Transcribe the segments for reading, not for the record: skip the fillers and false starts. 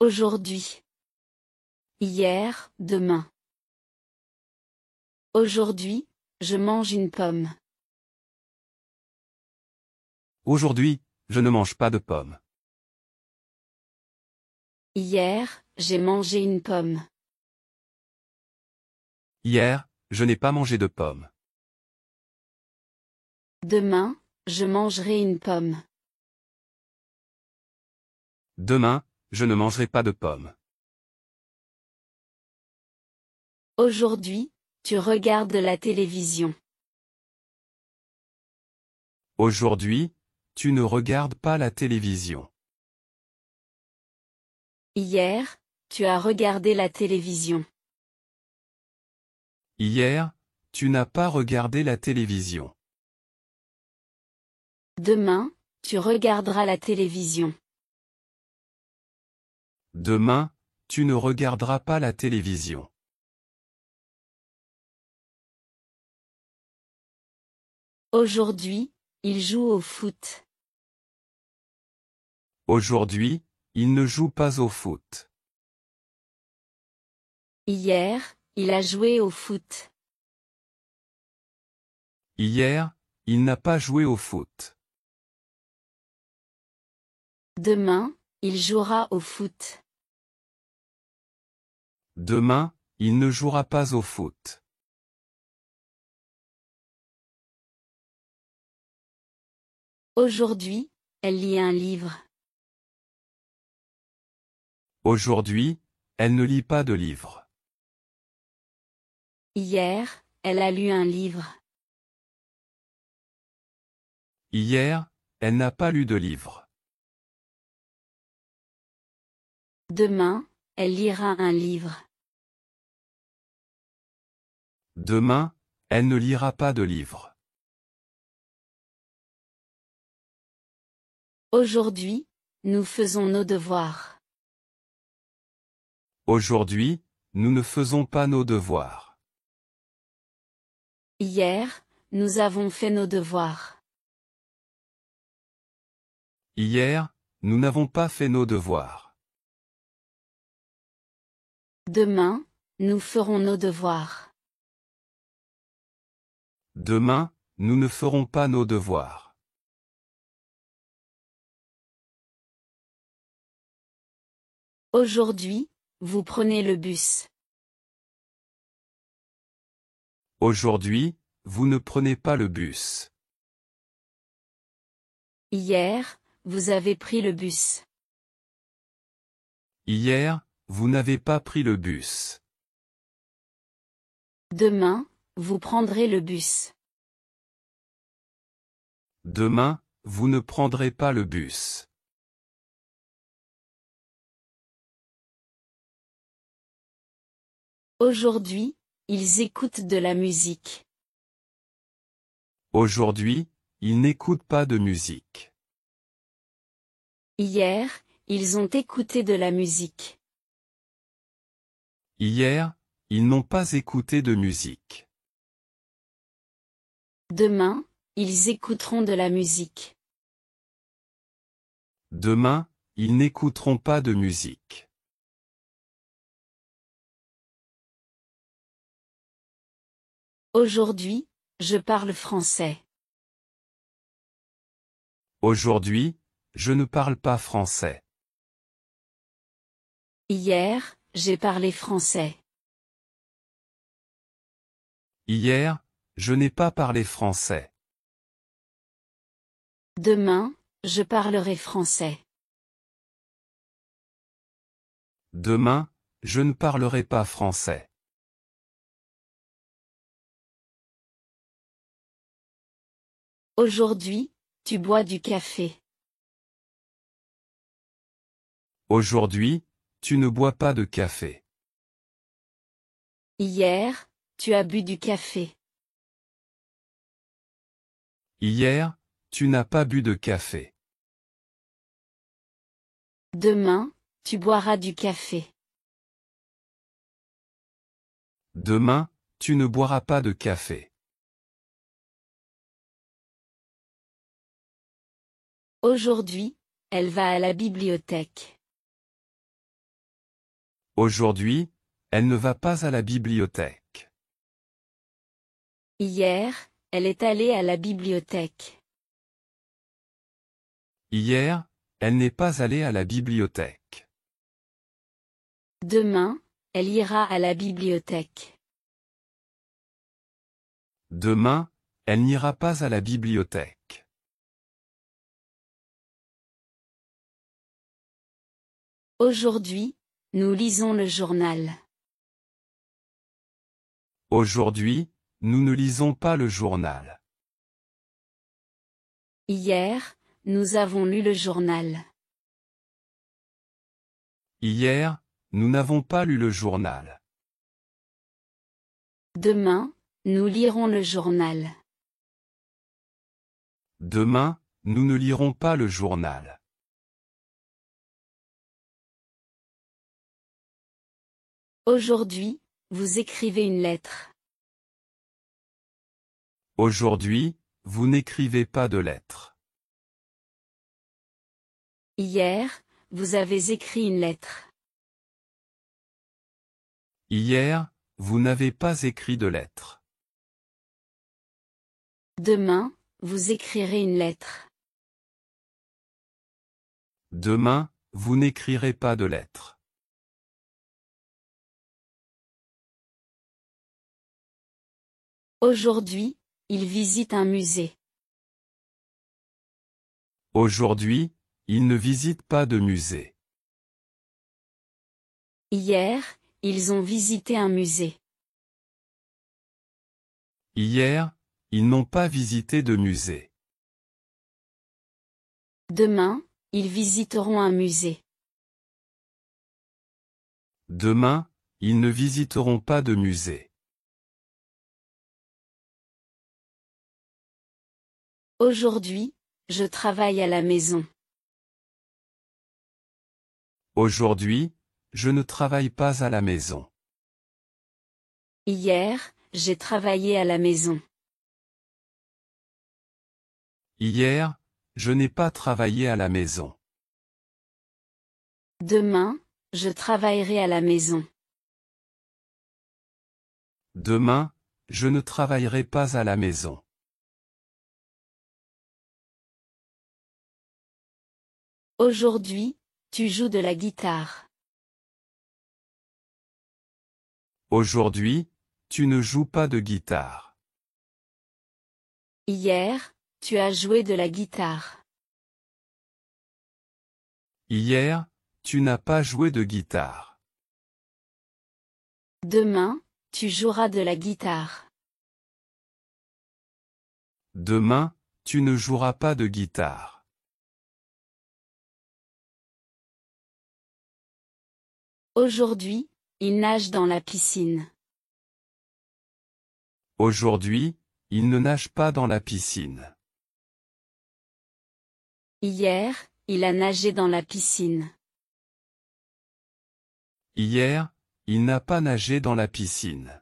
Aujourd'hui. Hier, demain. Aujourd'hui, je mange une pomme. Aujourd'hui, je ne mange pas de pommes. Hier, j'ai mangé une pomme. Hier, je n'ai pas mangé de pommes. Demain, je mangerai une pomme. Demain, je ne mangerai pas de pommes. Aujourd'hui, tu regardes la télévision. Aujourd'hui, tu ne regardes pas la télévision. Hier, tu as regardé la télévision. Hier, tu n'as pas regardé la télévision. Demain, tu regarderas la télévision. Demain, tu ne regarderas pas la télévision. Aujourd'hui, il joue au foot. Aujourd'hui, il ne joue pas au foot. Hier, il a joué au foot. Hier, il n'a pas joué au foot. Demain, il jouera au foot. Demain, il ne jouera pas au foot. Aujourd'hui, elle lit un livre. Aujourd'hui, elle ne lit pas de livre. Hier, elle a lu un livre. Hier, elle n'a pas lu de livre. Demain, elle lira un livre. Demain, elle ne lira pas de livre. Aujourd'hui, nous faisons nos devoirs. Aujourd'hui, nous ne faisons pas nos devoirs. Hier, nous avons fait nos devoirs. Hier, nous n'avons pas fait nos devoirs. Demain, nous ferons nos devoirs. Demain, nous ne ferons pas nos devoirs. Aujourd'hui, vous prenez le bus. Aujourd'hui, vous ne prenez pas le bus. Hier, vous avez pris le bus. Hier, vous n'avez pas pris le bus. Demain, vous prendrez le bus. Demain, vous ne prendrez pas le bus. Aujourd'hui, ils écoutent de la musique. Aujourd'hui, ils n'écoutent pas de musique. Hier, ils ont écouté de la musique. Hier, ils n'ont pas écouté de musique. Demain, ils écouteront de la musique. Demain, ils n'écouteront pas de musique. Aujourd'hui, je parle français. Aujourd'hui, je ne parle pas français. Hier, j'ai parlé français. Hier, je n'ai pas parlé français. Demain, je parlerai français. Demain, je ne parlerai pas français. Aujourd'hui, tu bois du café. Aujourd'hui, tu ne bois pas de café. Hier, tu as bu du café. Hier, tu n'as pas bu de café. Demain, tu boiras du café. Demain, tu ne boiras pas de café. Aujourd'hui, elle va à la bibliothèque. Aujourd'hui, elle ne va pas à la bibliothèque. Hier, elle est allée à la bibliothèque. Hier, elle n'est pas allée à la bibliothèque. Demain, elle ira à la bibliothèque. Demain, elle n'ira pas à la bibliothèque. Aujourd'hui, nous lisons le journal. Aujourd'hui, nous ne lisons pas le journal. Hier, nous avons lu le journal. Hier, nous n'avons pas lu le journal. Demain, nous lirons le journal. Demain, nous ne lirons pas le journal. Aujourd'hui, vous écrivez une lettre. Aujourd'hui, vous n'écrivez pas de lettres. Hier, vous avez écrit une lettre. Hier, vous n'avez pas écrit de lettres. Demain, vous écrirez une lettre. Demain, vous n'écrirez pas de lettres. Aujourd'hui, il visite un musée. Aujourd'hui, ils ne visitent pas de musée. Hier, ils ont visité un musée. Hier, ils n'ont pas visité de musée. Demain, ils visiteront un musée. Demain, ils ne visiteront pas de musée. Aujourd'hui, je travaille à la maison. Aujourd'hui, je ne travaille pas à la maison. Hier, j'ai travaillé à la maison. Hier, je n'ai pas travaillé à la maison. Demain, je travaillerai à la maison. Demain, je ne travaillerai pas à la maison. Aujourd'hui, tu joues de la guitare. Aujourd'hui, tu ne joues pas de guitare. Hier, tu as joué de la guitare. Hier, tu n'as pas joué de guitare. Demain, tu joueras de la guitare. Demain, tu ne joueras pas de guitare. Aujourd'hui, il nage dans la piscine. Aujourd'hui, il ne nage pas dans la piscine. Hier, il a nagé dans la piscine. Hier, il n'a pas nagé dans la piscine.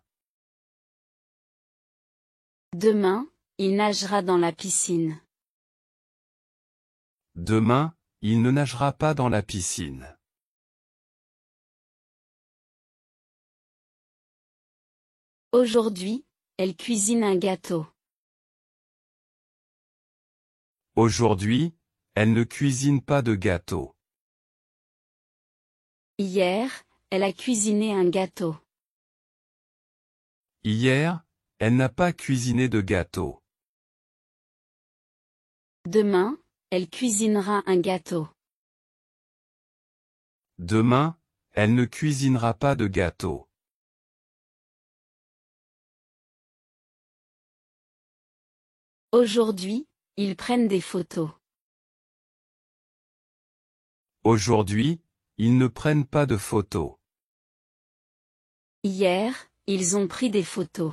Demain, il nagera dans la piscine. Demain, il ne nagera pas dans la piscine. Aujourd'hui, elle cuisine un gâteau. Aujourd'hui, elle ne cuisine pas de gâteau. Hier, elle a cuisiné un gâteau. Hier, elle n'a pas cuisiné de gâteau. Demain, elle cuisinera un gâteau. Demain, elle ne cuisinera pas de gâteau. Aujourd'hui, ils prennent des photos. Aujourd'hui, ils ne prennent pas de photos. Hier, ils ont pris des photos.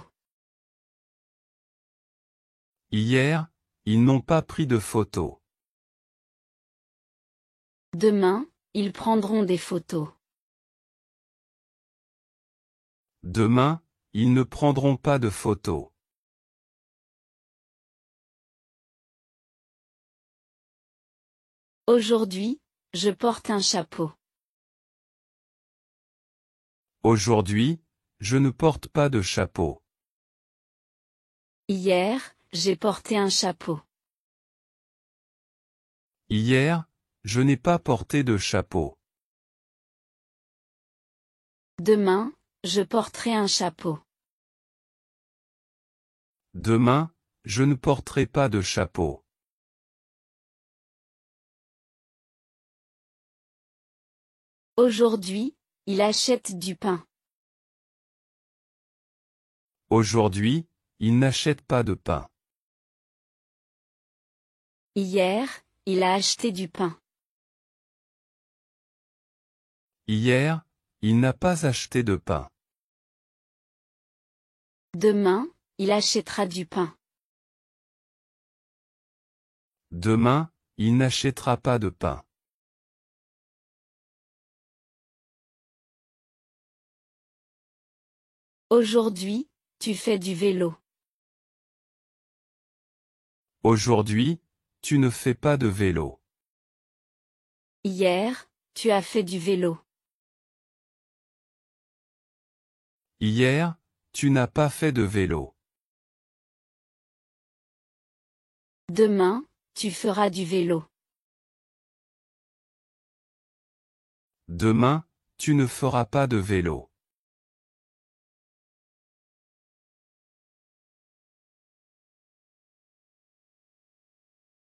Hier, ils n'ont pas pris de photos. Demain, ils prendront des photos. Demain, ils ne prendront pas de photos. Aujourd'hui, je porte un chapeau. Aujourd'hui, je ne porte pas de chapeau. Hier, j'ai porté un chapeau. Hier, je n'ai pas porté de chapeau. Demain, je porterai un chapeau. Demain, je ne porterai pas de chapeau. Aujourd'hui, il achète du pain. Aujourd'hui, il n'achète pas de pain. Hier, il a acheté du pain. Hier, il n'a pas acheté de pain. Demain, il achètera du pain. Demain, il n'achètera pas de pain. Aujourd'hui, tu fais du vélo. Aujourd'hui, tu ne fais pas de vélo. Hier, tu as fait du vélo. Hier, tu n'as pas fait de vélo. Demain, tu feras du vélo. Demain, tu ne feras pas de vélo.